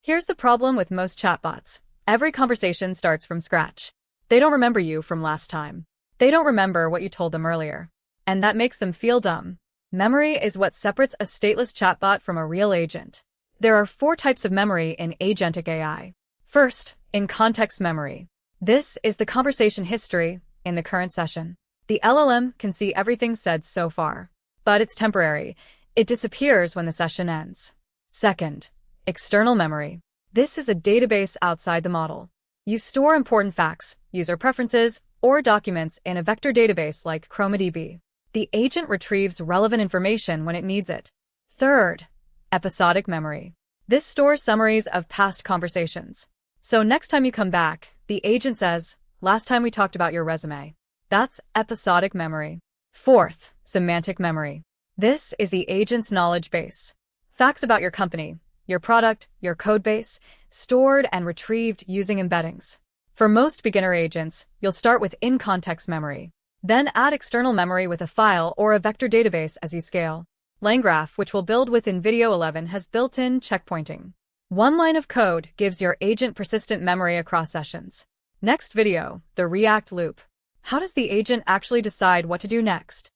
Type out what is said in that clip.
Here's the problem with most chatbots. Every conversation starts from scratch. They don't remember you from last time. They don't remember what you told them earlier. And that makes them feel dumb. Memory is what separates a stateless chatbot from a real agent. There are 4 types of memory in agentic AI. First, in-context memory. This is the conversation history in the current session. The LLM can see everything said so far, but it's temporary. It disappears when the session ends. Second, external memory. This is a database outside the model. You store important facts, user preferences, or documents in a vector database like ChromaDB. The agent retrieves relevant information when it needs it. Third, episodic memory. This stores summaries of past conversations. So next time you come back, the agent says, "Last time we talked about your resume." That's episodic memory. Fourth, semantic memory. This is the agent's knowledge base. Facts about your company, your product, your code base, stored and retrieved using embeddings. For most beginner agents, you'll start with in-context memory. Then add external memory with a file or a vector database as you scale. LangGraph, which we'll build with NVIDIA 11, has built-in checkpointing. One line of code gives your agent persistent memory across sessions. Next video, the React loop. How does the agent actually decide what to do next?